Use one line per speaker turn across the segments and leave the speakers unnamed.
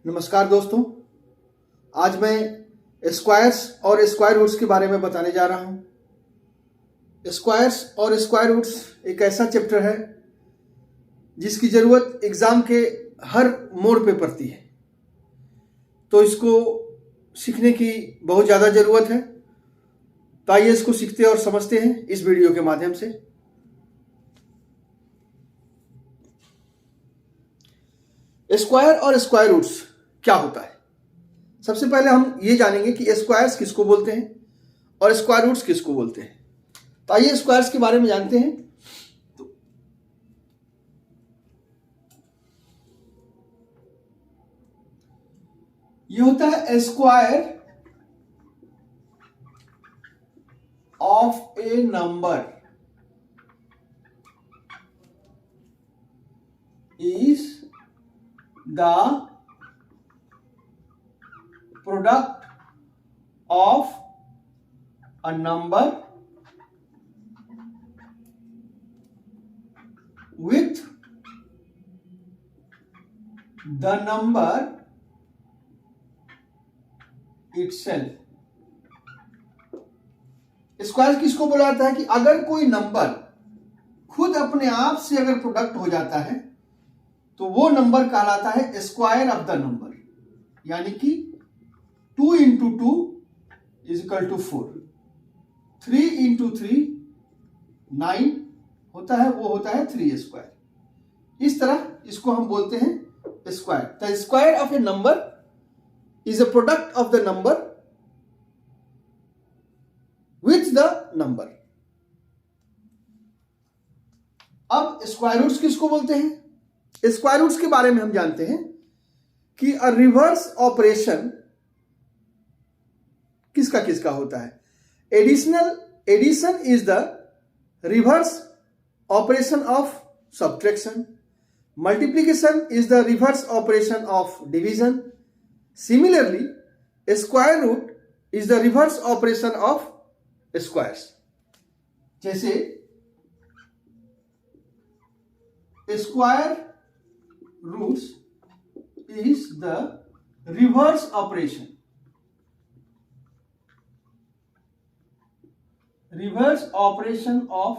नमस्कार दोस्तों, आज मैं स्क्वायर्स और स्क्वायर रूट्स के बारे में बताने जा रहा हूं। स्क्वायर्स और स्क्वायर रूट्स एक ऐसा चैप्टर है जिसकी ज़रूरत एग्ज़ाम के हर मोड़ पे पड़ती है, तो इसको सीखने की बहुत ज़्यादा ज़रूरत है। तो आइए इसको सीखते और समझते हैं इस वीडियो के माध्यम से। स्क्वायर और स्क्वायर रूट्स क्या होता है? सबसे पहले हम ये जानेंगे कि स्क्वायर्स किसको बोलते हैं और स्क्वायर रूट्स किसको बोलते हैं। तो आइए स्क्वायर्स के बारे में जानते हैं। तो ये होता है square of A number is the product of a number with the number itself। Square किसको बोला जाता है कि अगर कोई नंबर खुद अपने आप से अगर प्रोडक्ट हो जाता है तो वो नंबर कहलाता है स्क्वायर ऑफ द नंबर, यानी कि 2 into 2 is equal to 4, 3 into 3 9 होता है, वो होता है 3 स्क्वायर। इस तरह इसको हम बोलते हैं square. The square of A number is a product of the number with the number. अब स्क्वायर रूट्स किसको बोलते हैं? स्क्वायर रूट्स के बारे में हम जानते हैं कि अ रिवर्स ऑपरेशन किसका किसका होता है। Addition is the reverse operation of subtraction. Multiplication is the reverse operation of division. Similarly square root is the reverse operation of squares. जैसे square roots is the reverse operation of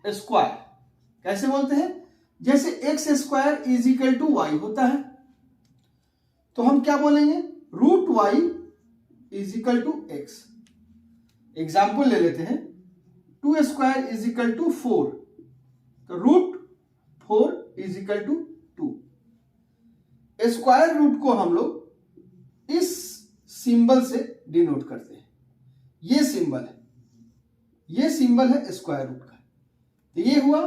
square. कैसे बोलते हैं? जैसे x square is equal to y होता है, तो हम क्या बोलेंगे? Root y is equal to x. Example ले लेते हैं, 2 स्क्वायर इज इक्वल टू 4, तो root 4 is equal to 2। Square root को हम लोग इस सिंबल से डिनोट करते हैं। ये सिंबल है, ये सिंबल है स्क्वायर रूट का। तो ये हुआ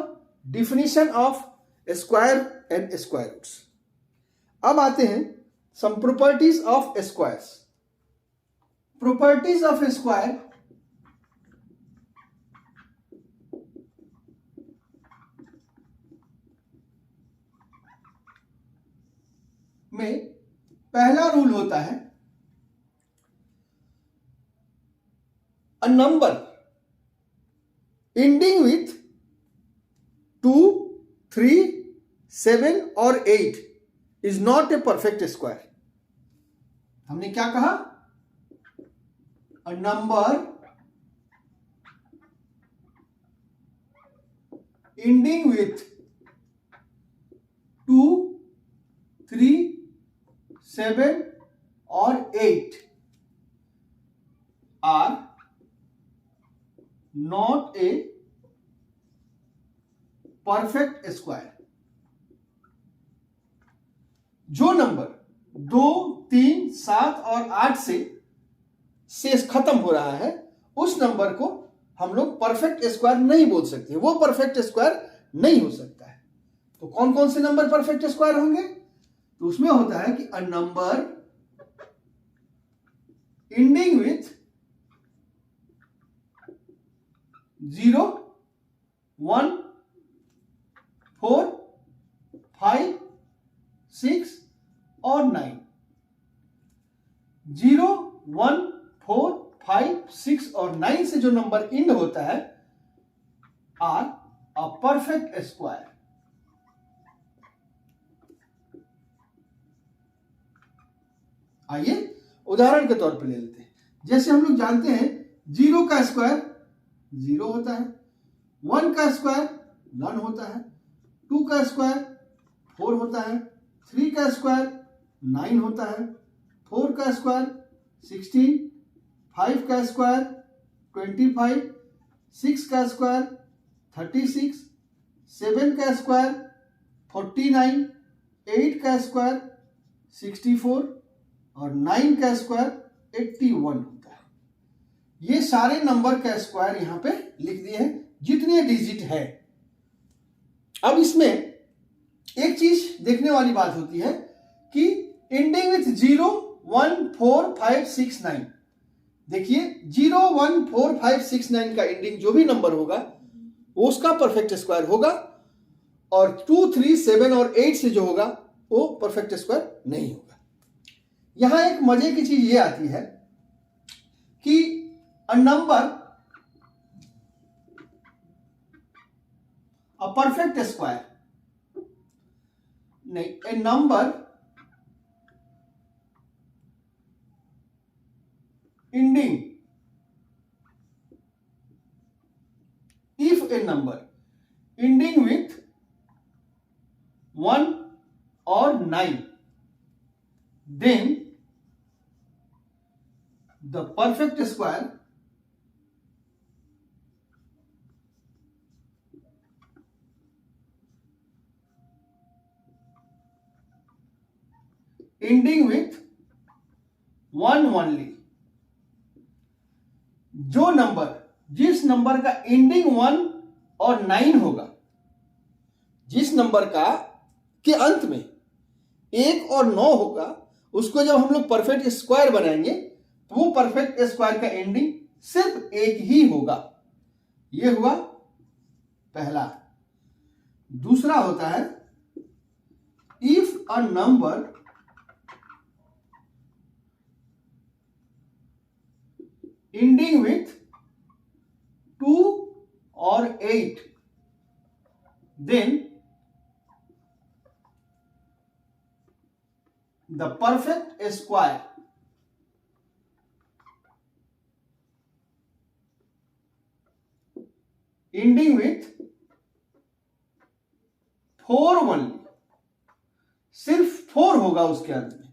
definition of square and square roots. अब आते हैं some properties of squares. Properties of square में पहला रूल होता है अ नंबर ending with 2, 3, 7 और 8 is not a perfect square। हमने क्या कहा? A number ending with 2, 3, 7 और 8 are not a perfect square। जो नंबर 2, 3, 7 और 8 से खत्म हो रहा है, उस नंबर को हम लोग परफेक्ट स्क्वायर नहीं बोल सकते, वो परफेक्ट स्क्वायर नहीं हो सकता है। तो कौन कौन से नंबर परफेक्ट स्क्वायर होंगे? तो उसमें होता है कि अ नंबर एंडिंग विथ 0, 1, 4, 5, 6 और 9। 0, 1, 4, 5, 6 और 9 से जो नंबर इंड होता है आर अ परफेक्ट स्क्वायर। आइए उदाहरण के तौर पे ले लेते हैं। जैसे हम लोग जानते हैं 0 का स्क्वायर 0 होता है, 1 का स्क्वायर 1 होता है, 2 का स्क्वायर 4 होता है, 3 का स्क्वायर 9 होता है, 4 का स्क्वायर 16, 5 का स्क्वायर 25, 6 का स्क्वायर 36, 7 का स्क्वायर 49, 8 का स्क्वायर 64 और 9 का स्क्वायर 81 होता है। ये सारे नंबर का स्क्वायर यहां पे लिख दिए हैं जितने डिजिट है। अब इसमें एक चीज देखने वाली बात होती है कि एंडिंग विथ 0, 1, 4, 5, 6, 9। देखिए 0, 1, 4, 5, 6, 9 का एंडिंग जो भी नंबर होगा वो उसका परफेक्ट स्क्वायर होगा, और 2, 3, 7 और 8 से जो होगा वो परफेक्ट स्क्वायर नहीं होगा। यहां एक मजे की चीज ये आती है कि a number a perfect square नहीं, ए number ending, if a number ending with 1 or 9, then the perfect square ending with 1 only, जो नंबर जिस नंबर का एंडिंग 1 और 9 होगा, जिस नंबर का के अंत में 1 और 9 होगा, उसको जब हम लोग परफेक्ट स्क्वायर बनाएंगे तो वो परफेक्ट स्क्वायर का एंडिंग सिर्फ एक ही होगा। ये हुआ पहला। दूसरा होता है if a number ending with 2 or 8, then the perfect square ending with 4 only, सिर्फ 4 होगा उसके अंत में।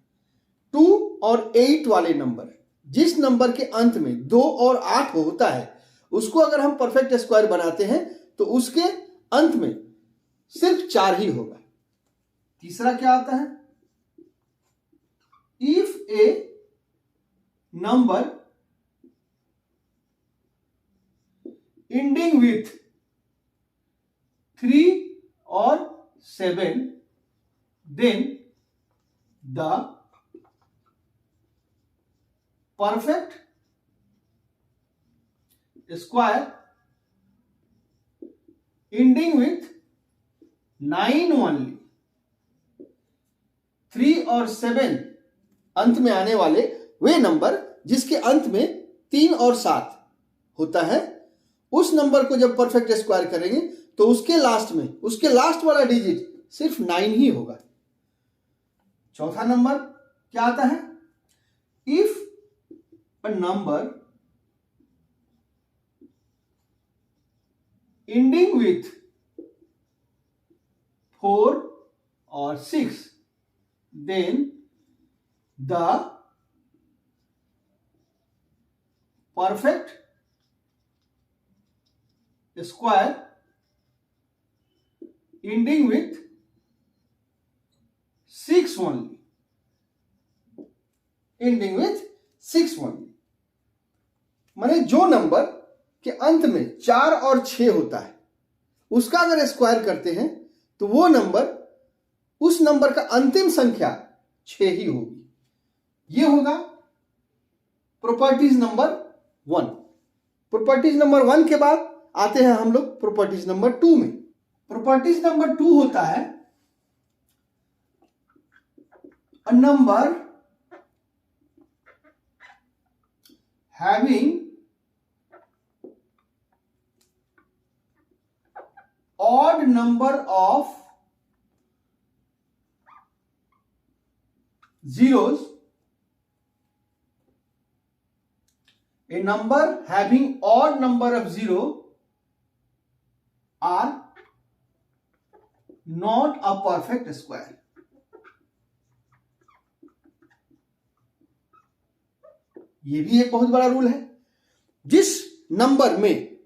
2 और 8 वाले नंबर, जिस नंबर के अंत में 2 और 8 होता है, उसको अगर हम परफेक्ट स्क्वायर बनाते हैं तो उसके अंत में सिर्फ 4 ही होगा। तीसरा क्या आता है, if a number ending with 3 और 7, then the perfect square ending with 9 only, 3 और 7 अंत में आने वाले वे नंबर जिसके अंत में 3 और 7 होता है, उस नंबर को जब परफेक्ट स्क्वायर करेंगे तो उसके लास्ट में उसके लास्ट वाला डिजिट सिर्फ 9 ही होगा। चौथा नंबर क्या आता है, if a number ending with 4 or 6, then the perfect square ending with 6 only, ending with 6 only, माने जो नंबर के अंत में 4 और 6 होता है उसका अगर स्क्वायर करते हैं तो वो नंबर उस नंबर का अंतिम संख्या 6 ही होगी। ये होगा प्रॉपर्टीज नंबर 1। प्रॉपर्टीज नंबर 1 के बाद आते हैं हम लोग प्रॉपर्टीज नंबर 2 में। प्रॉपर्टीज नंबर 2 होता है a number having odd number of zeros A number having odd number of zero are not a perfect square. ये भी एक बहुत बड़ा रूल है। जिस नंबर में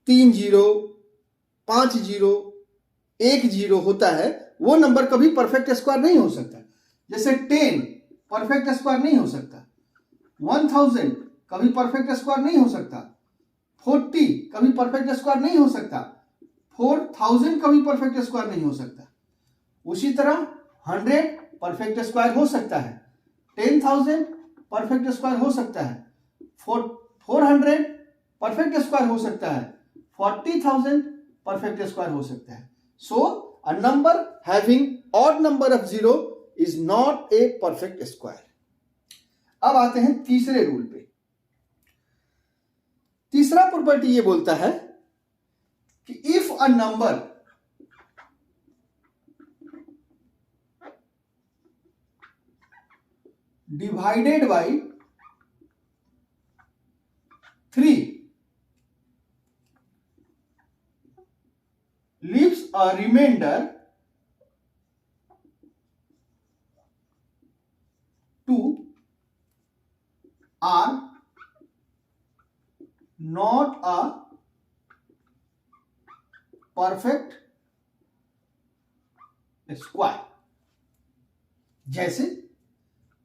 3 जीरो, 5 जीरो, 1 जीरो होता है वो नंबर कभी परफेक्ट स्क्वायर नहीं हो सकता। जैसे 10 परफेक्ट स्क्वायर नहीं हो सकता, 1000 कभी परफेक्ट स्क्वायर नहीं हो सकता, 40 कभी परफेक्ट स्क्वायर नहीं हो सकता, 4000 कभी परफेक्ट स्क्वायर नहीं हो सकता। उसी तरह 100 परफेक्ट स्क्वायर हो सकता है, 10,000 परफेक्ट स्क्वायर हो सकता है, 400 परफेक्ट स्क्वायर हो सकता है, 40,000 परफेक्ट स्क्वायर हो सकता है। So a number having odd number of zero is not a perfect square. अब आते हैं तीसरे रूल पे। तीसरा प्रॉपर्टी ये बोलता है कि if a number divided by 3 leaves a remainder to are not a perfect square। जैसे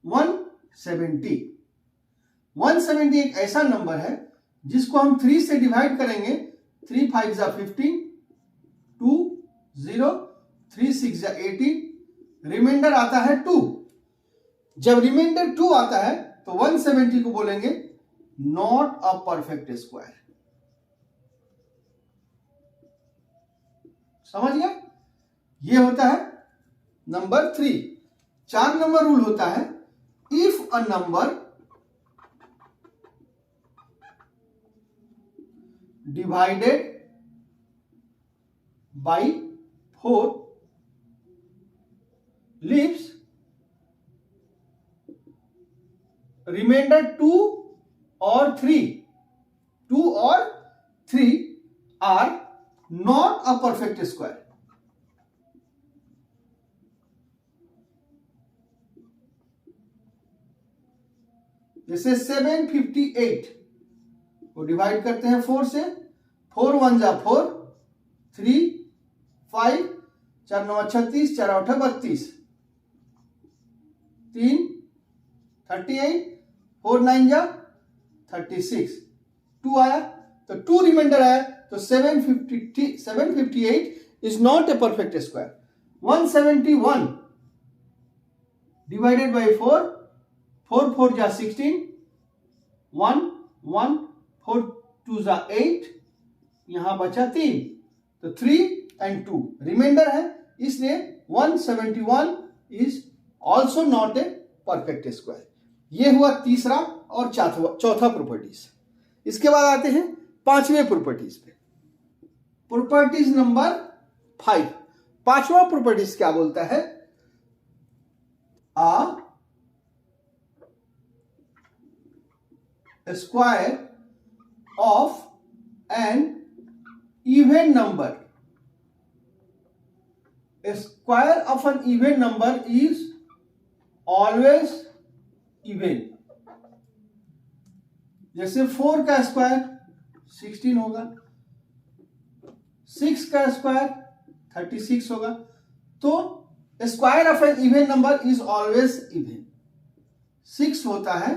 170 एक ऐसा नंबर है जिसको हम 3 से डिवाइड करेंगे, 3 5 जा 15, 2 0, 3 6 जा 18, रिमाइंडर आता है 2। जब रिमाइंडर 2 आता है तो 170 को बोलेंगे नॉट अ परफेक्ट स्क्वायर। समझ गया? ये होता है नंबर 3। 4 नंबर रूल होता है if a number divided by 4 leaves remainder 2 or 3 are not a perfect square। जैसे 758 को डिवाइड करते हैं 4 से, 4 1 जा 4, 3 5 4 9 36, 4 8 32, 3 38, 4 9 जा 36, 2 आया तो 2 रिमाइंडर आया तो 758 is not a perfect square. 171 divided by 4, 4 4 जा 16, 1 1 4 2 जा 8, यहां बचा 3 तो 3 एंड 2 रिमाइंडर है, इसलिए 171 is also not a perfect square. ये हुआ तीसरा और चौथा प्रॉपर्टीज। इसके बाद आते हैं पांचवें प्रॉपर्टीज पे। Properties number 5। पांचवा प्रॉपर्टीज क्या बोलता है? A square of an even number, a square of an even number is always even। जैसे 4 का स्क्वायर 16 होगा, 6 का स्क्वायर 36 होगा, तो square of an even number is always even. 6 होता है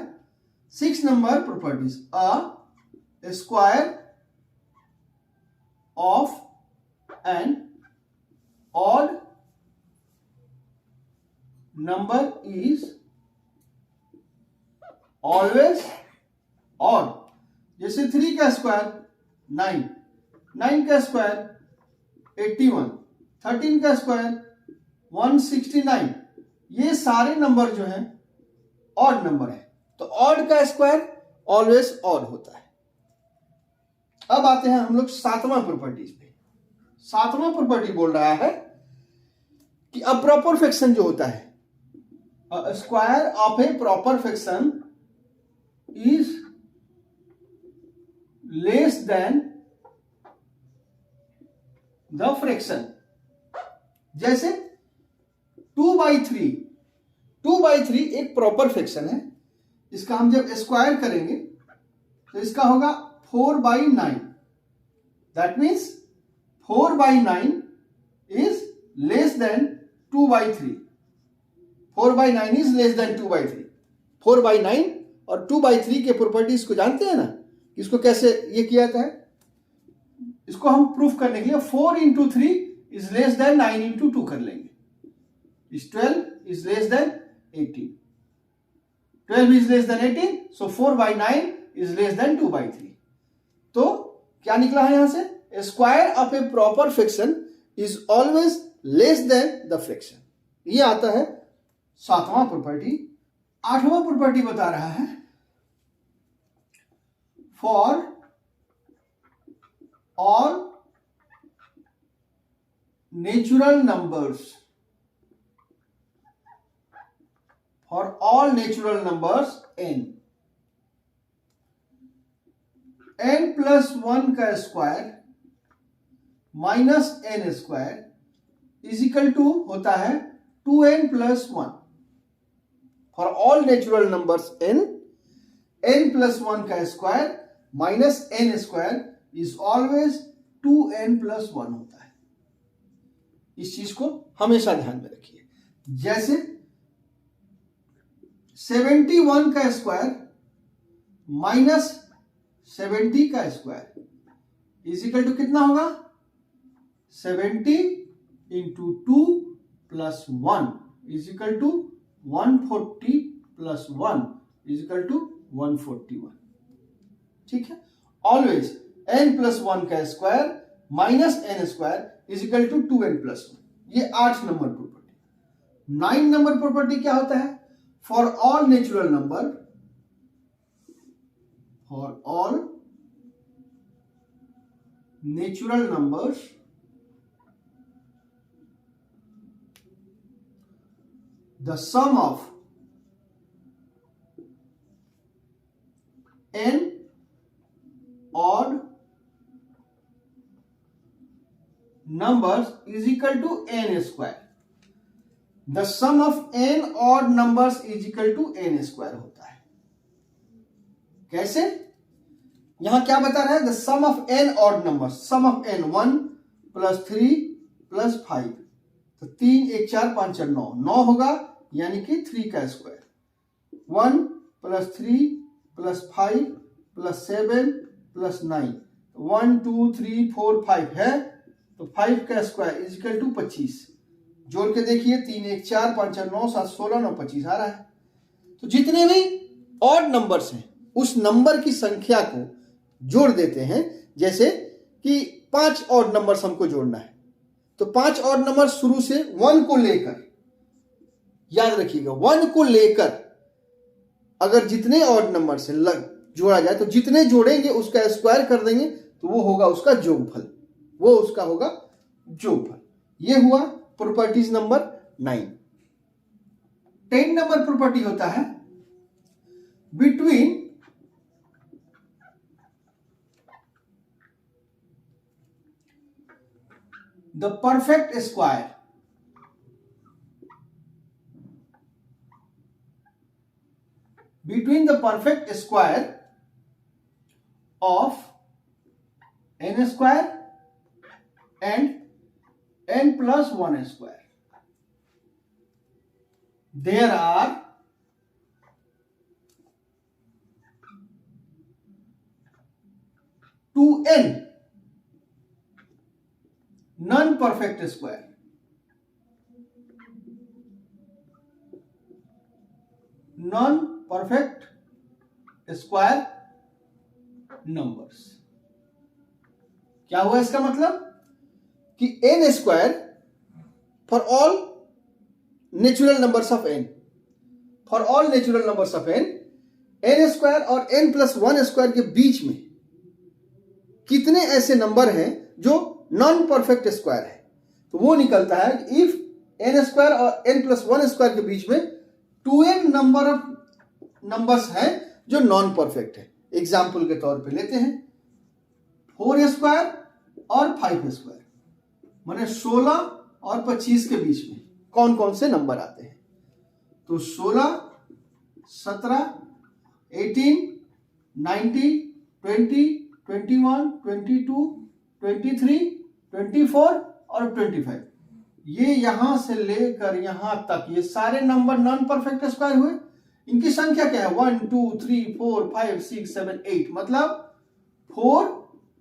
6 number properties. A square of an odd number is always odd। जैसे 3 का स्क्वायर 9, 9 का स्क्वायर 81, 13 का स्क्वायर 169, ये सारे नंबर जो हैं ऑड नंबर है, तो ऑड का स्क्वायर ऑलवेज ऑड होता है। अब आते हैं हम लोग सातवां प्रॉपर्टीज पे। सातवां प्रॉपर्टी बोल रहा है कि अ प्रॉपर फ्रैक्शन जो होता है, square of A proper fraction is less than the fraction. जैसे 2/3, 2/3 एक प्रॉपर फ्रैक्शन है, इसका हम जब स्क्वायर करेंगे तो इसका होगा 4/9। That means 4/9 is less than 2/3। 4/9 is less than 2/3। 4/9 और 2/3 के प्रॉपर्टीज को जानते हैं ना, इसको कैसे ये किया जाता है? इसको हम प्रूफ करने के लिए 4 into 3 is less than 9 into 2 कर लेंगे। इस 12 is less than 18। 12 is less than 18, so 4/9 is less than 2/3। तो क्या निकला है यहां से? Square of A proper fraction is always less than the fraction. ये आता है 7वां प्रॉपर्टी। 8वां प्रॉपर्टी बता रहा है for all natural numbers, for all natural numbers n, n+1 का square minus n square is equal to होता है 2n+1। For all natural numbers n+1 का square minus n square is always 2n+1 होता है। इस चीज को हमेशा ध्यान में रखिए। जैसे 71 का स्क्वायर माइनस 70 का स्क्वायर इज इक्वल टू कितना होगा? 70 into 2 plus 1 is equal to 140 plus 1 is equal to 141। ठीक है, ऑलवेज n+1 का square minus n square is equal to 2n+1। ये 8 नंबर प्रॉपर्टी। 9 नंबर प्रॉपर्टी क्या होता है? For all natural number, for all natural numbers the sum of n odd numbers is equal to n square। the sum of n odd numbers is equal to n square होता है। कैसे? यहां क्या बता रहा है? the sum of n odd numbers, sum of n 1 plus 3 plus 5, तो 3 1 4 5 4 9, 9 होगा यानी कि 3 का square. 1 plus 3 plus 5 plus 7 plus 9, 1 2 3 4 5 है, तो 5 का स्क्वायर इज इक्वल टू 25। जोड़ के देखिए 3 1 4 5 4 9 7 16 9 25 आ रहा है। तो जितने भी ऑड नंबर्स हैं उस नंबर की संख्या को जोड़ देते हैं। जैसे कि 5 ऑड नंबर्स हमको जोड़ना है, तो 5 ऑड नंबर शुरू से 1 को लेकर, याद रखिएगा 1 को लेकर अगर जितने ऑड नंबर से जोड़ा जाए तो जितने जोड़ेंगे उसका स्क्वायर कर देंगे तो वो होगा उसका जोगफल, वो उसका होगा जोगफल। ये हुआ प्रॉपर्टीज नंबर 9। 10 नंबर प्रॉपर्टी होता है between the perfect square, between the perfect square of n square and n+1 square, there are two n non-perfect square, non-perfect square numbers। क्या हुआ इसका मतलब? कि n square for all natural numbers of n, for all natural numbers of n, n square और n+1 square के बीच में कितने ऐसे नंबर हैं जो नॉन परफेक्ट स्क्वायर है, तो वो निकलता है इफ n स्क्वायर और n+1 स्क्वायर के बीच में 2n नंबर ऑफ नंबर्स हैं जो नॉन परफेक्ट है। एग्जाम्पल के तौर पे लेते हैं 4 स्क्वायर और 5 स्क्वायर, माने 16 और 25 के बीच में कौन कौन से नंबर आते हैं? तो 16, 17, 18, 19, 20, 21, 22, 23, 24 और 25, ये यहां से लेकर यहां तक ये सारे नंबर नॉन परफेक्ट स्क्वायर हुए। इनकी संख्या क्या है? 1 2 3 4 5 6 7 8, मतलब 4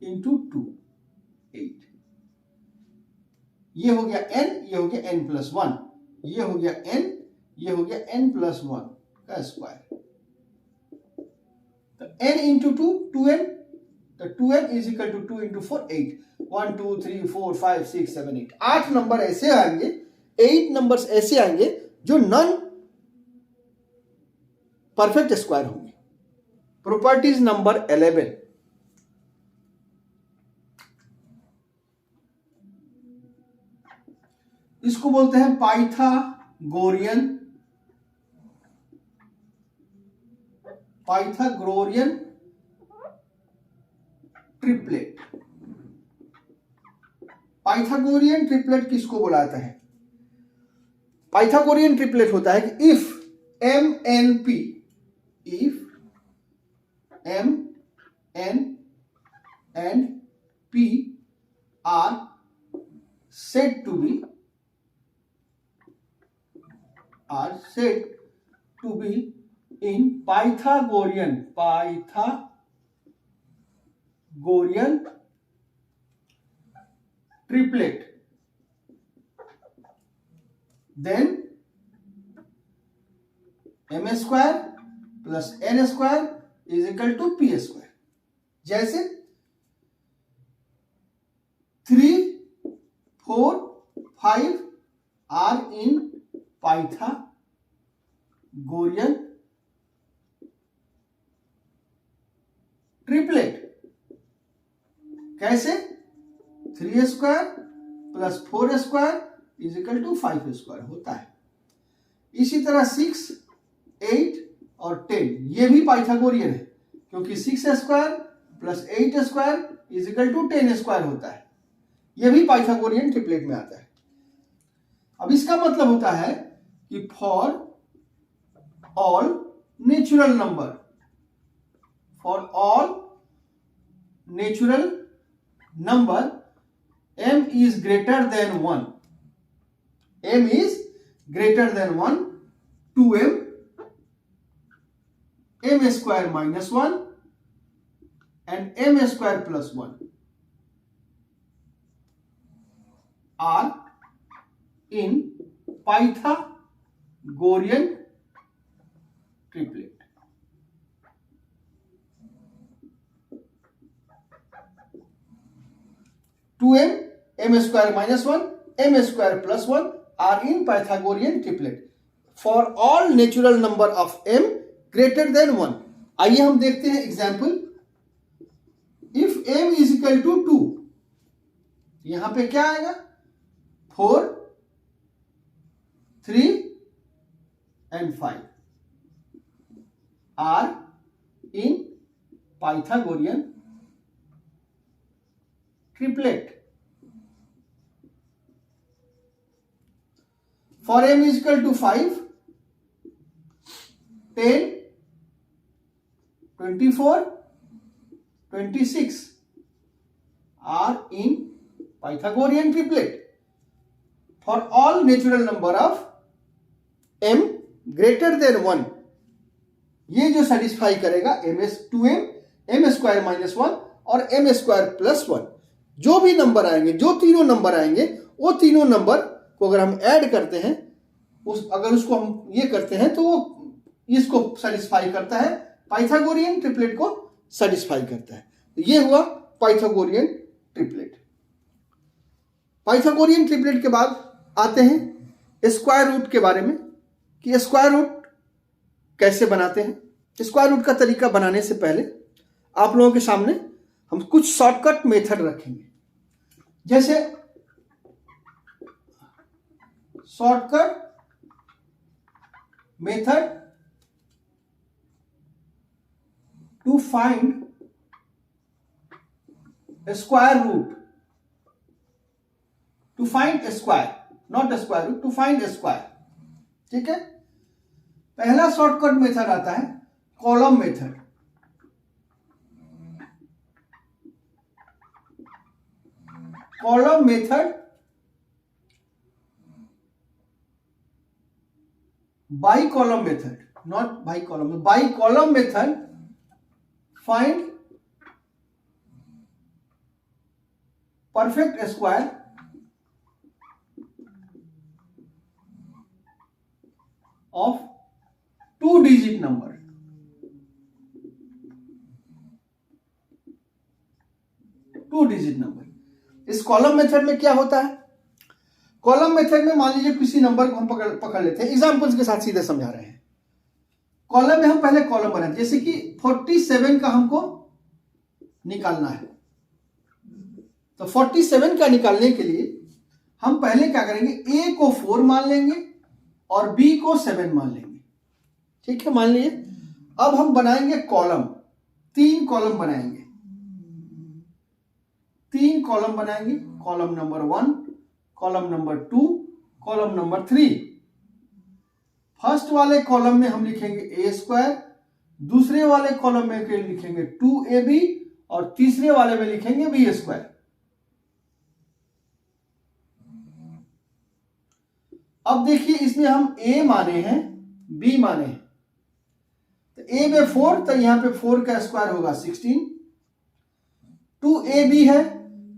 इंटू 2 8। ये हो गया n, ये हो गया n प्लस 1, ये हो गया n, ये हो गया n प्लस 1 का स्क्वायर। तो n इंटू 2 2n, तो 2n is equal to 2 into 4 8। 1 2 3 4 5 6 7 8, 8 number ऐसे आएंगे, 8 नंबर्स ऐसे आएंगे जो नॉन परफेक्ट स्क्वायर होंगे। प्रॉपर्टीज नंबर 11, इसको बोलते हैं पाइथागोरियन ट्रिपलेट। पाइथागोरियन ट्रिपलेट किसको बुलाता है? पाइथागोरियन ट्रिपलेट होता है कि if m n and p are said to be in Pythagorean triplet, then m square plus n square is equal to p square। जैसे 3, 4, 5 are in Pythagorean ट्रिपलेट। कैसे? 3 square plus 4 square is equal to 5 square होता है। इसी तरह 6, 8 और 10 ये भी Pythagorean है, क्योंकि 6 square plus 8 square is equal to 10 square होता है। ये भी पाइथागोरियन ट्रिपलेट में आता है। अब इसका मतलब होता है कि for all natural number m is greater than 1, 2m, m square minus 1 and m square plus 1 are in Pythagorean triplet। Two m square minus 1, m square plus 1 are in Pythagorean triplet for all natural number of m greater than 1। आइए हम देखते हैं example. If m is equal to 2, यहां पे क्या आएगा? 4, 3 and 5 are in Pythagorean triplet। For m is equal to 5, 10, 24, 26 are in Pythagorean triplet for all natural number of m greater than 1। ये जो सेटिस्फाई करेगा m2m, m स्क्वायर माइनस 1 और m square plus 1, जो भी नंबर आएंगे, जो तीनों number आएंगे, वो तीनों नंबर को अगर हम ऐड करते हैं, अगर उसको हम ये करते हैं तो वो इसको सेटिस्फाई करता है, पाइथागोरियन ट्रिपलेट को सेटिस्फाई करता है। तो ये हुआ पाइथागोरियन ट्रिपलेट। पाइथागोरियन ट्रिपलेट के बाद आते हैं स्क्वायर रूट के बारे में, कि स्क्वायर रूट कैसे बनाते हैं। स्क्वायर रूट का तरीका बनाने से पहले आप लोगों के सामने हम कुछ शॉर्टकट मेथड रखेंगे। जैसे shortcut method to find square root, to find square, not square root, to find square. ठीक है, पहला शॉर्टकट मेथड आता है column method. Column method by column method, not by column, by column method find perfect square of 2 digit number. इस column method में क्या होता है? कॉलम मेथड में मान लीजिए किसी नंबर को हम पकड़ लेते हैं, एग्जांपल्स के साथ सीधे समझा रहे हैं। कॉलम में हम पहले कॉलम बनाते हैं, जैसे कि 47 का हमको निकालना है। तो 47 का निकालने के लिए हम पहले क्या करेंगे, ए को 4 मान लेंगे और बी को 7 मान लेंगे। ठीक है, मान लीजिए। अब हम बनाएंगे कॉलम, 3 कॉलम बनाएंगे, 3 कॉलम बनाएंगे। Column number 1, column number 2, column number 3। First वाले कॉलम में हम लिखेंगे ए स्क्वायर, दूसरे वाले कॉलम में लिखेंगे 2ab और तीसरे वाले में लिखेंगे बी स्क्वायर। अब देखिए, इसमें हम a माने हैं, b माने हैं। तो a में 4, तो यहां पे 4 का स्क्वायर होगा 16। 2ab है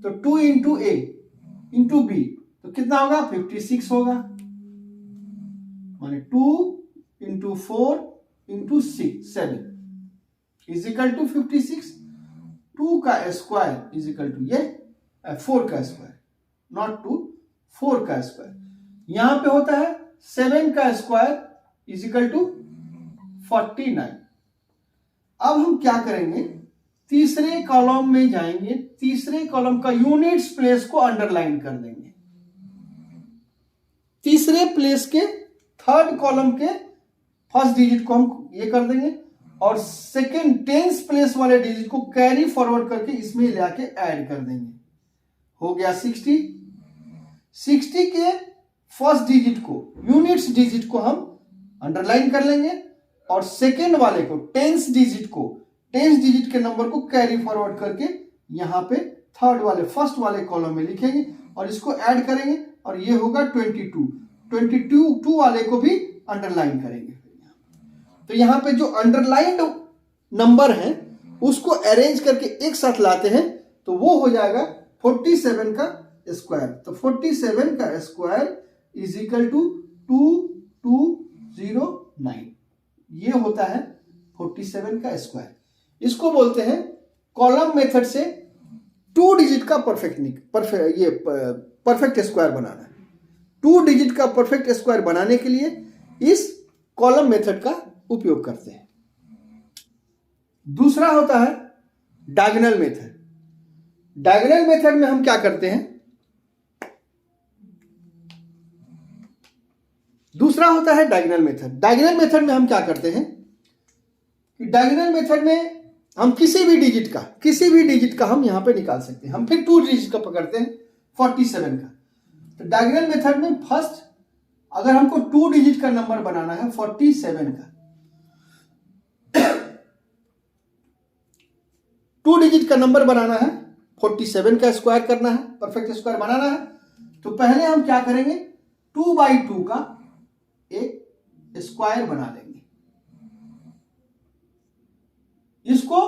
तो 2 इंटू a इंटू b, तो कितना होगा, 56 होगा। माने 2 into 4 into 7 is equal to 56। 2 का स्क्वायर इज इक्वल टू ये 4 का स्क्वायर, नॉट 2, 4 का स्क्वायर। यहां पे होता है 7 का स्क्वायर इज इक्वल टू 49। अब हम क्या करेंगे, तीसरे कॉलम में जाएंगे, तीसरे कॉलम का यूनिट्स प्लेस को अंडरलाइन कर देंगे। तीसरे प्लेस के थर्ड कॉलम के फर्स्ट डिजिट को हम ये कर देंगे और सेकेंड टेंस प्लेस वाले डिजिट को कैरी फॉरवर्ड करके इसमें लाके ऐड कर देंगे। हो गया 60। 60 के फर्स्ट डिजिट को, यूनिट्स डिजिट को हम अंडरलाइन कर लेंगे और सेकेंड वाले को, टेंस डिजिट के नंबर को कैरी फॉरवर्ड करके यहां पे थर्ड वाले, फर्स्ट वाले कॉलम में लिखेंगे और इसको ऐड करेंगे और ये होगा 22। 22 वाले को भी अंडरलाइन करेंगे। तो यहां पे जो अंडरलाइंड नंबर है उसको अरेंज करके एक साथ लाते हैं तो वो हो जाएगा 47 का स्क्वायर। तो 47 का स्क्वायर इज इक्वल टू 2209। ये होता है 47 का स्क्वायर। इसको बोलते हैं कॉलम मेथड से 2 डिजिट का परफेक्ट स्क्वायर बनाना है। 2 डिजिट का परफेक्ट स्क्वायर बनाने के लिए इस कॉलम मेथड का उपयोग करते हैं। दूसरा होता है डायगोनल मेथड। डायगोनल मेथड में हम क्या करते हैं, दूसरा होता है डायगोनल मेथड। डायगोनल मेथड में हम क्या करते हैं कि डायगोनल मेथड में हम किसी भी डिजिट का हम यहां पे निकाल सकते हैं। हम फिर 2 डिजिट का पकड़ते हैं 47 का। तो डायगोनल मेथड में फर्स्ट अगर हमको 2 डिजिट का नंबर बनाना है 47 का, 2 डिजिट का नंबर बनाना है, 47 का स्क्वायर करना है, परफेक्ट स्क्वायर बनाना है, तो पहले हम क्या करेंगे, 2/2 का एक स्क्वायर बना लेंगे। इसको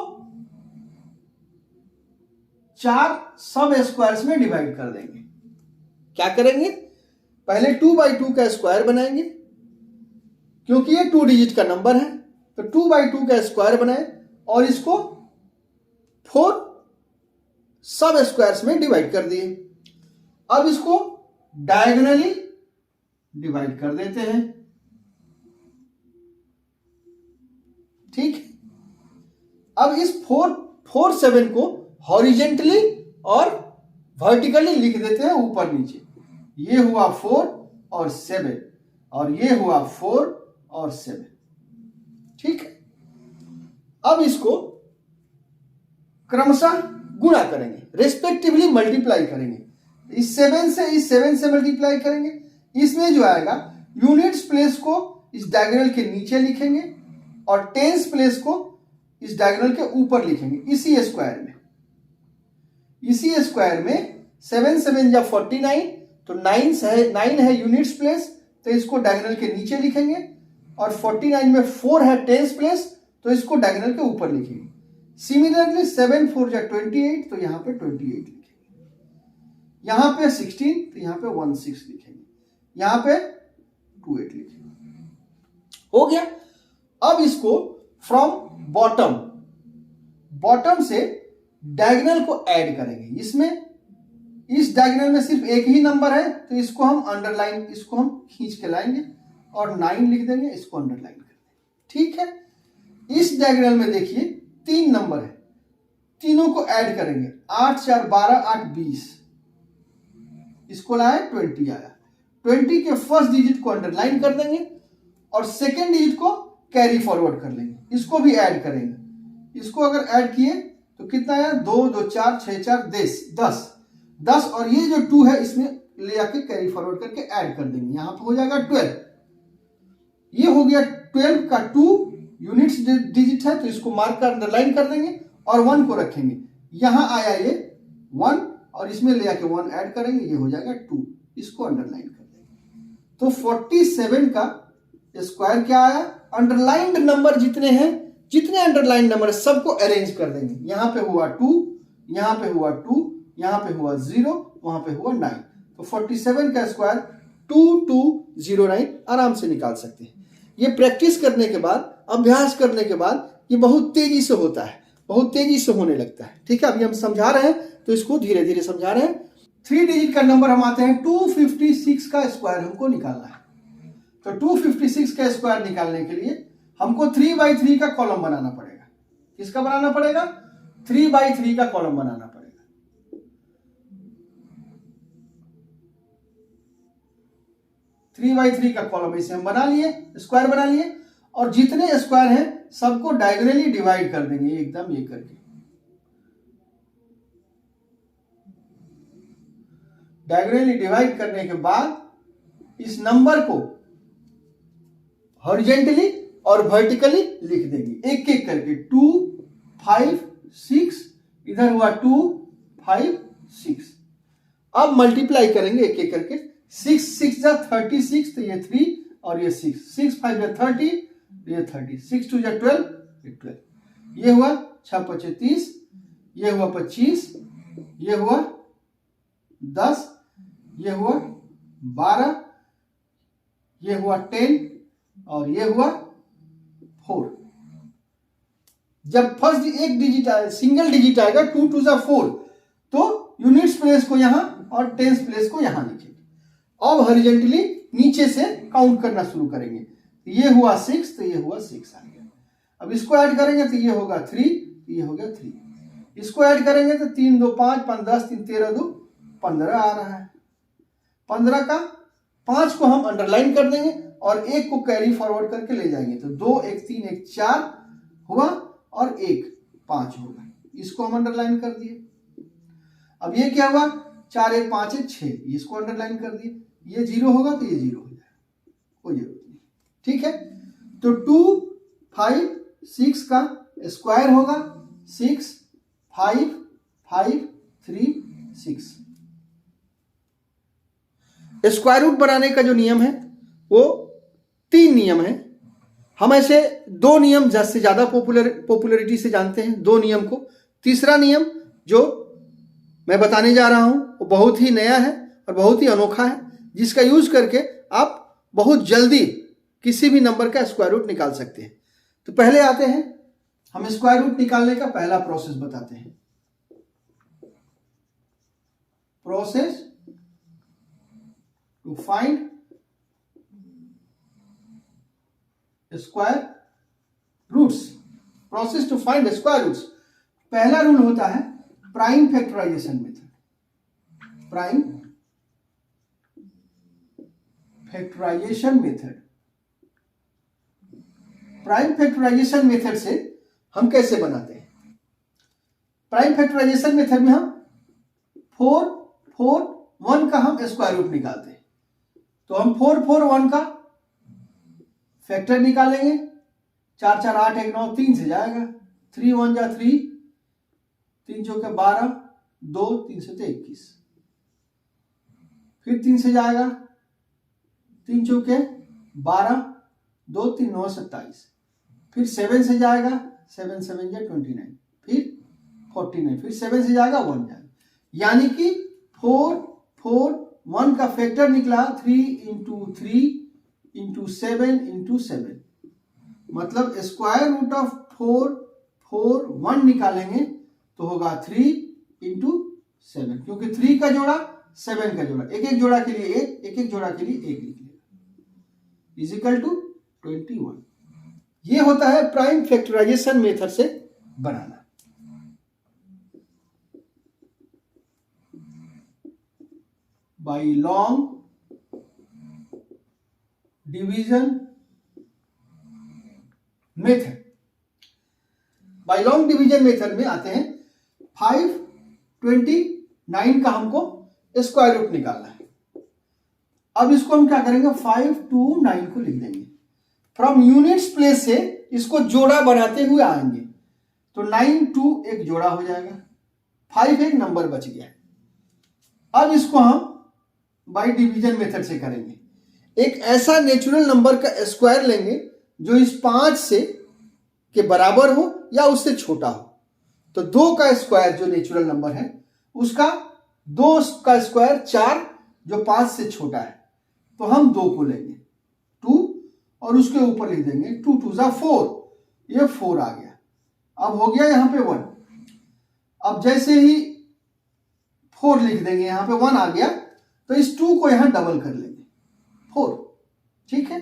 4 सब स्क्वायर्स में डिवाइड कर देंगे। क्या करेंगे, पहले 2/2 का स्क्वायर बनाएंगे, क्योंकि ये 2 डिजिट का नंबर है तो 2/2 का स्क्वायर बनाए और इसको 4 सब स्क्वायर्स में डिवाइड कर दिए। अब इसको डायगोनली डिवाइड कर देते हैं। ठीक, अब इस 47 को हॉरिजेंटली और वर्टिकली लिख देते हैं ऊपर नीचे। ये हुआ 4 और 7 और ये हुआ 4 और 7। ठीक है, अब इसको क्रमशः गुणा करेंगे, रेस्पेक्टिवली मल्टीप्लाई करेंगे। इस 7 से मल्टीप्लाई करेंगे। इसमें जो आएगा यूनिट्स प्लेस को इस डायगोनल के नीचे लिखेंगे और टेंस प्लेस को इस डायगोनल के ऊपर लिखेंगे इसी स्क्वायर में। 7 7 या 49, तो 9 है यूनिट्स प्लेस, तो इसको डायगोनल के नीचे लिखेंगे और 49 में 4 है टेंस प्लेस, तो इसको डायगोनल के ऊपर लिखेंगे। सिमिलरली 7 4 या 28, तो यहां पे 28 लिखेंगे। यहां पे 16, तो यहां पे 16 लिखेंगे। यहां पे 28 लिखेंगे। हो गया। अब इसको फ्रॉम बॉटम से डायगोनल को ऐड करेंगे। इसमें इस डायगोनल में सिर्फ एक ही नंबर है, तो इसको हम अंडरलाइन, इसको हम खींच के लाएंगे और 9 लिख देंगे, इसको अंडरलाइन कर देंगे। ठीक है। इस डायगोनल में देखिए 3 नंबर है, तीनों को ऐड करेंगे। 8 4 12, 8 20, इसको लाए 20 आया। 20 के फर्स्ट डिजिट को अंडरलाइन कर देंगे और सेकेंड डिजिट को कैरी फॉरवर्ड कर लेंगे। इसको भी ऐड करेंगे। इसको अगर ऐड किए तो कितना आया? 2 2 4 6 4 10 और ये जो 2 है इसमें ले आके कैरी फॉरवर्ड करके ऐड कर देंगे। यहां पे हो जाएगा 12। ये हो गया 12 का 2 यूनिट्स डिजिट है, तो इसको मार्क कर अंडरलाइन कर देंगे और 1 को रखेंगे। यहां आया ये 1 और इसमें ले आके 1 ऐड करेंगे, ये हो जाएगा 2, इसको अंडरलाइन कर देंगे। तो 47 का स्क्वायर क्या आया? अंडरलाइंड नंबर जितने हैं, जितने अंडरलाइन नंबर है सबको अरेंज कर देंगे। यहां पे हुआ 2, यहां पे हुआ 2, यहां पे हुआ 0, वहां पे हुआ 9। तो 47 का स्क्वायर 2209 आराम से निकाल सकते हैं। ये प्रैक्टिस करने के बाद, अभ्यास करने के बाद ये बहुत तेजी से होता है, बहुत तेजी से होने लगता है। ठीक है। अभी हम समझा रहे हैं तो इसको धीरे धीरे समझा रहे हैं। 3 डिजिट का नंबर हम आते हैं। 256 का स्क्वायर हमको निकालना है। तो 256 का स्क्वायर निकालने के लिए हमको 3/3 का कॉलम बनाना पड़ेगा। किसका बनाना पड़ेगा? 3/3 का कॉलम बनाना पड़ेगा। 3/3 का कॉलम इसे हम बना लिए, स्क्वायर बना लिए और जितने स्क्वायर हैं सबको डायगोनली डिवाइड कर देंगे एकदम ये करके। डायगोनली डिवाइड करने के बाद इस नंबर को हॉरिजॉन्टली और वर्टिकली लिख देंगे एक एक करके। 2 5 6, इधर हुआ 2 5 6। अब मल्टीप्लाई करेंगे एक एक करके। 6 6 जा 36, तो ये 3 और ये 6, 6 5 जा 30, ये 30, 6 2 जा 12, ये 12। ये हुआ 6 5 30, ये हुआ 25, ये हुआ 10, ये हुआ 12, ये हुआ 10 और ये हुआ 4। जब फर्स्ट एक डिजिट आए, सिंगल डिजिट आएगा 2 2 जा 4, तो यूनिट्स प्लेस को यहां और टेंस प्लेस को यहां लिखेंगे। अब हॉरिजॉन्टली नीचे से काउंट करना शुरू करेंगे। ये हुआ 6, तो ये हुआ 6 आ गया। अब इसको ऐड करेंगे तो ये होगा 3, तो ये हो गया 3। इसको ऐड करेंगे तो 3 2 5 5 10 3 13 2 15 आ रहा है। 15 का 5 को हम अंडरलाइन कर देंगे और 1 को कैरी फॉरवर्ड करके ले जाएंगे। तो 2 1 3 1 4 हुआ और 1 5 होगा। इसको हम अंडरलाइन कर दिए। अब ये क्या हुआ? 4 1 5 1 6, इसको अंडरलाइन कर दिए। ये 0 होगा तो ये 0 हो जाएगा, कोई जरूरत नहीं। ठीक है। तो 2 5 6 का स्क्वायर होगा 6 5 5 3 6। स्क्वायर रूट बनाने का जो नियम है वो 3 नियम है। हम ऐसे 2 नियम से ज्यादा पॉपुलरिटी से जानते हैं, 2 नियम को। तीसरा नियम जो मैं बताने जा रहा हूं वो बहुत ही नया है और बहुत ही अनोखा है, जिसका यूज करके आप बहुत जल्दी किसी भी नंबर का स्क्वायर रूट निकाल सकते हैं। तो पहले आते हैं, हम स्क्वायर रूट निकालने का पहला प्रोसेस बताते हैं। Process to find square roots. Process to find square roots. पहला रूल होता है prime factorization method. Prime factorization method. Prime factorization method से हम कैसे बनाते हैं? प्राइम फैक्टराइजेशन मेथड में हम 4 4 1 का हम स्क्वायर रूट निकालते हैं। तो हम 4 4 1 का फैक्टर निकालेंगे, 4 4 8 1 9 3 से जाएगा, 3 1 जा 3, 3 चौके 12, 2 3 से 21, फिर 3 से जाएगा, 3 चौके 12, 2 3 9 27, फिर 7 से जाएगा, 7 7 जा 29, फिर 49, फिर 7 से जाएगा 1 जाएगा, यानी कि 4 4 1 का फैक्टर निकला 3 इंटू 3 इंटू 7 इंटू 7, मतलब स्क्वायर रूट ऑफ 4 4 1 निकालेंगे तो होगा 3 इंटू 7, क्योंकि 3 का जोड़ा 7 का जोड़ा, एक एक जोड़ा के लिए एक एक जोड़ा के लिए एक लिख लेगा, इज इक्वल टू 21। ये होता है प्राइम फैक्टराइजेशन मेथड से बनाना। By long division method, by long division method में आते हैं 529 का हमको स्क्वायर रूट निकालना है। अब इसको हम क्या करेंगे, 5 2 9 को लिख देंगे, फ्रॉम यूनिट्स प्लेस से इसको जोड़ा बनाते हुए आएंगे, तो 9 2 एक जोड़ा हो जाएगा, 5 एक नंबर बच गया। अब इसको हम बाय डिवीजन मेथड से करेंगे, एक ऐसा नेचुरल नंबर का स्क्वायर लेंगे जो इस 5 से के बराबर हो या उससे छोटा हो। तो 2 का स्क्वायर जो नेचुरल नंबर है उसका 2 का स्क्वायर 4 जो 5 से छोटा है, तो हम 2 को लेंगे 2 और उसके ऊपर लिख देंगे 2 2 जा 4, ये 4 आ गया। अब हो गया यहां पे 1, अब जैसे ही 4 लिख देंगे यहां पे 1 आ गया, तो इस 2 को यहां डबल कर लेंगे 4, ठीक है।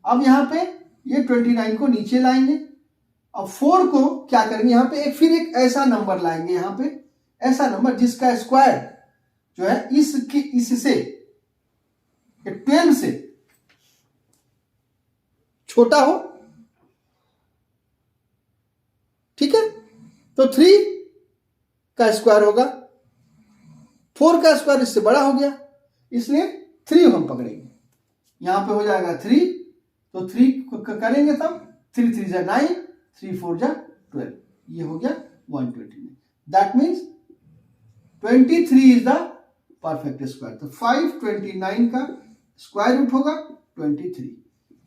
अब यहां पे ये 29 को नीचे लाएंगे, अब 4 को क्या करेंगे यहां पे फिर एक ऐसा नंबर लाएंगे, यहां पे ऐसा नंबर जिसका स्क्वायर जो है इससे 12 से छोटा हो, ठीक है। तो 3 का स्क्वायर होगा, 4 का स्क्वायर इससे बड़ा हो गया, इसलिए 3 हम पकड़ेंगे, यहां पे हो जाएगा 3, तो 3 करेंगे तब 3 3 जा 9, 3 4 जा 12, ये हो गया 129। That means 23 is the perfect square. तो 529 का स्क्वायर रूट होगा 23।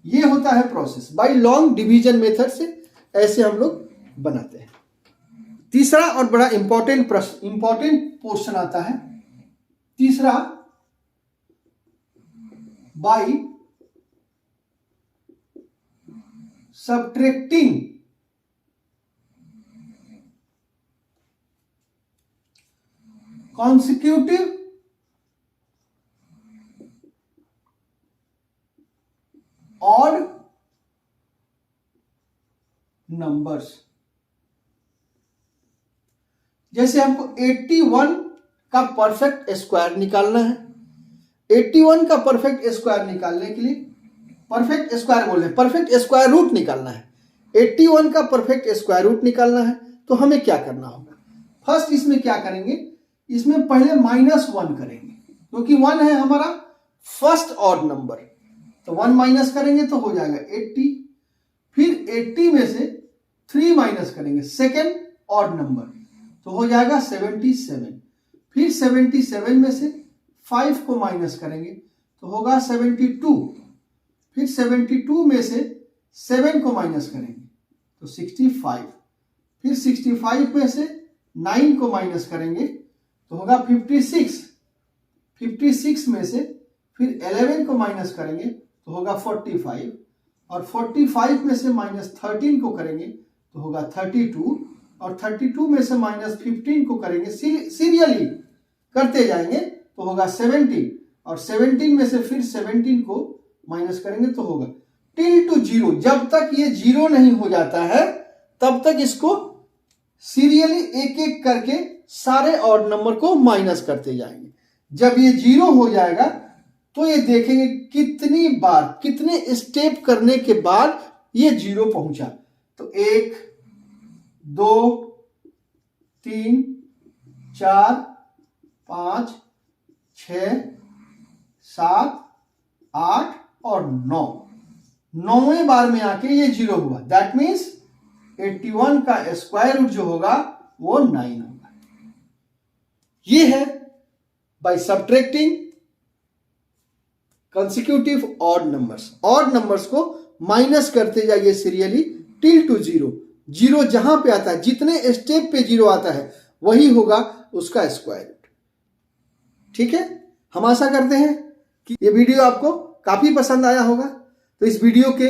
ये होता है process by long division method से, ऐसे हम लोग बनाते हैं। तीसरा और बड़ा इंपॉर्टेंट पोर्शन आता है, तीसरा by subtracting consecutive odd numbers। जैसे हमको 81 का परफेक्ट स्क्वायर निकालना है, 81 का परफेक्ट स्क्वायर निकालने के लिए परफेक्ट स्क्वायर बोल रहे हैं, परफेक्ट स्क्वायर रूट निकालना है, 81 का परफेक्ट स्क्वायर रूट निकालना है, तो हमें क्या करना होगा। फर्स्ट इसमें क्या करेंगे, इसमें पहले -1 करेंगे, क्योंकि 1 है हमारा फर्स्ट ऑड नंबर, तो 1 माइनस करेंगे तो हो जाएगा 80, फिर 80 में से 3 माइनस करेंगे सेकेंड ऑड नंबर, तो हो जाएगा 77, फिर 77 में से 5 को माइनस करेंगे तो होगा 72, फिर 72 में से 7 को माइनस करेंगे तो 65, फिर 65 में से 9 को माइनस करेंगे तो होगा 56, 56 में से फिर 11 को माइनस करेंगे तो होगा 45, और 45 में से -13 को करेंगे तो होगा 32, और 32 में से -15 को करेंगे, सीरियली करते जाएंगे तो होगा 70, और 17 में से फिर 17 को माइनस करेंगे तो होगा टिल टू 0। जब तक ये 0 नहीं हो जाता है तब तक इसको सीरियली एक एक करके सारे ऑड नंबर को माइनस करते जाएंगे। जब ये 0 हो जाएगा तो ये देखेंगे कितनी बार, कितने स्टेप करने के बाद ये 0 पहुंचा, तो 1 2 3, 4, 5, 6, 7, 8 और 9। 9वें बार में आके ये 0 हुआ। दैट मीन्स 81 का स्क्वायर रूट जो होगा वो 9 होगा। ये है by subtracting consecutive odd numbers. Odd numbers को माइनस करते जाइए सीरियली टिल टू 0। 0 जहां पे आता है, जितने स्टेप पे 0 आता है वही होगा उसका स्क्वायर रूट। ठीक है, हम आशा करते हैं कि ये वीडियो आपको काफी पसंद आया होगा। तो इस वीडियो के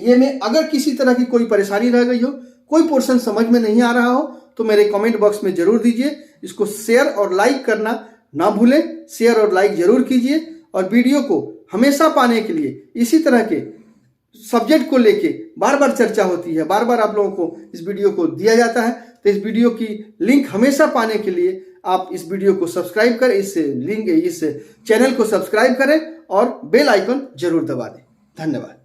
ये में अगर किसी तरह की कोई परेशानी रह गई हो, कोई पोर्शन समझ में नहीं आ रहा हो, तो मेरे कमेंट बॉक्स में जरूर दीजिए। इसको शेयर और लाइक करना ना भूलें। शेयर और लाइक जरूर कीजिए। और वीडियो को हमेशा पाने के लिए, इसी तरह के सब्जेक्ट को लेके बार बार चर्चा होती है, बार बार आप लोगों को इस वीडियो को दिया जाता है, तो इस वीडियो की लिंक हमेशा पाने के लिए आप इस वीडियो को सब्सक्राइब करें, इस चैनल को सब्सक्राइब करें और बेल आइकन जरूर दबा दें। धन्यवाद।